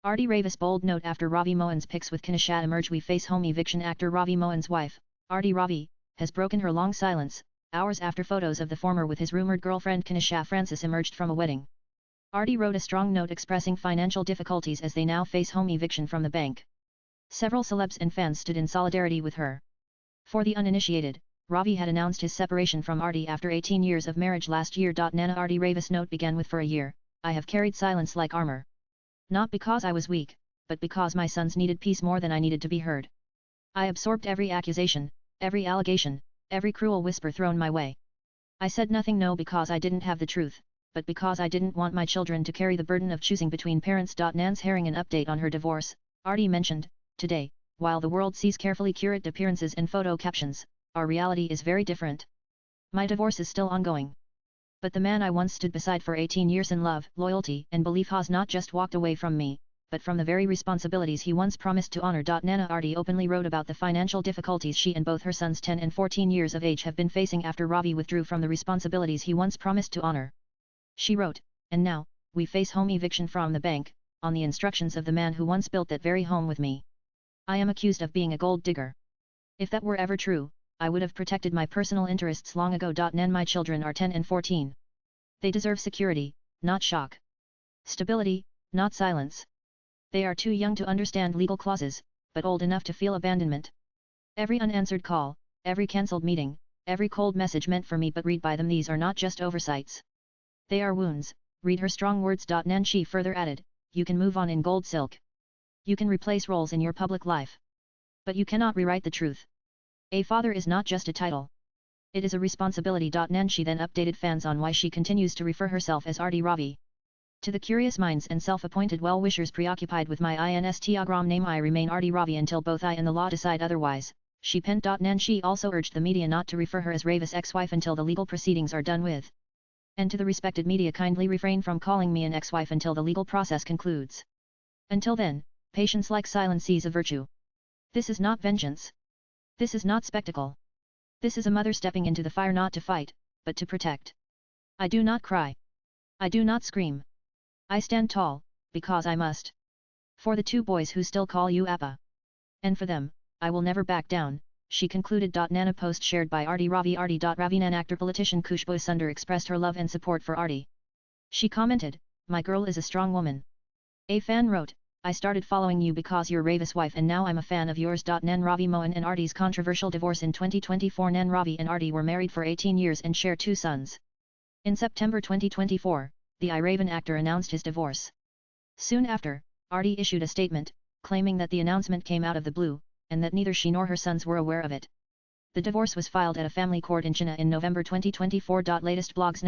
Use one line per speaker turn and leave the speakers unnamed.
Aarti Ravis bold note after Ravi Mohans pics with Kenishaa emerge. We face home eviction. Actor Ravi Mohans' wife, Aarti Ravi, has broken her long silence, hours after photos of the former with his rumoured girlfriend Kenishaa Francis emerged from a wedding. Aarti wrote a strong note expressing financial difficulties as they now face home eviction from the bank. Several celebs and fans stood in solidarity with her. For the uninitiated, Ravi had announced his separation from Aarti after 18 years of marriage last year. Nana Aarti Ravis note began with, for a year, I have carried silence like armor. Not because I was weak, but because my sons needed peace more than I needed to be heard. I absorbed every accusation, every allegation, every cruel whisper thrown my way. I said nothing, no, because I didn't have the truth, but because I didn't want my children to carry the burden of choosing between parents. Nan's hearing an update on her divorce, Aarti mentioned, today, while the world sees carefully curated appearances and photo captions, our reality is very different. My divorce is still ongoing. But the man I once stood beside for 18 years in love, loyalty and belief has not just walked away from me, but from the very responsibilities he once promised to honor. Nana Aarti openly wrote about the financial difficulties she and both her sons 10 and 14 years of age have been facing after Ravi withdrew from the responsibilities he once promised to honor. She wrote, and now, we face home eviction from the bank, on the instructions of the man who once built that very home with me. I am accused of being a gold digger. If that were ever true, I would have protected my personal interests long ago. Nan, my children are 10 and 14. They deserve security, not shock. Stability, not silence. They are too young to understand legal clauses, but old enough to feel abandonment. Every unanswered call, every cancelled meeting, every cold message meant for me but read by them. These are not just oversights. They are wounds. Read her strong words. Nan she further added, you can move on in gold silk. You can replace roles in your public life. But you cannot rewrite the truth. A father is not just a title. It is a responsibility. Nan she then updated fans on why she continues to refer herself as Aarti Ravi. To the curious minds and self-appointed well-wishers preoccupied with my Instagram name, I remain Aarti Ravi until both I and the law decide otherwise, she penned. Nan she also urged the media not to refer her as Ravis' ex-wife until the legal proceedings are done with. And to the respected media, kindly refrain from calling me an ex-wife until the legal process concludes. Until then, patience like silence is a virtue. This is not vengeance. This is not spectacle. This is a mother stepping into the fire not to fight, but to protect. I do not cry. I do not scream. I stand tall, because I must. For the two boys who still call you Appa. And for them, I will never back down, she concluded. Nana post shared by Aarti Ravi. Ravi Nan actor politician Khushbu Sundar expressed her love and support for Aarti. She commented, my girl is a strong woman. A fan wrote, I started following you because you're Ravis' wife and now I'm a fan of yours. Nan Ravi Mohan and Aarti's controversial divorce in 2024. Nan Ravi and Aarti were married for 18 years and share 2 sons. In September 2024, the Iravan actor announced his divorce. Soon after, Aarti issued a statement, claiming that the announcement came out of the blue, and that neither she nor her sons were aware of it. The divorce was filed at a family court in Chennai in November 2024. Latest blogs.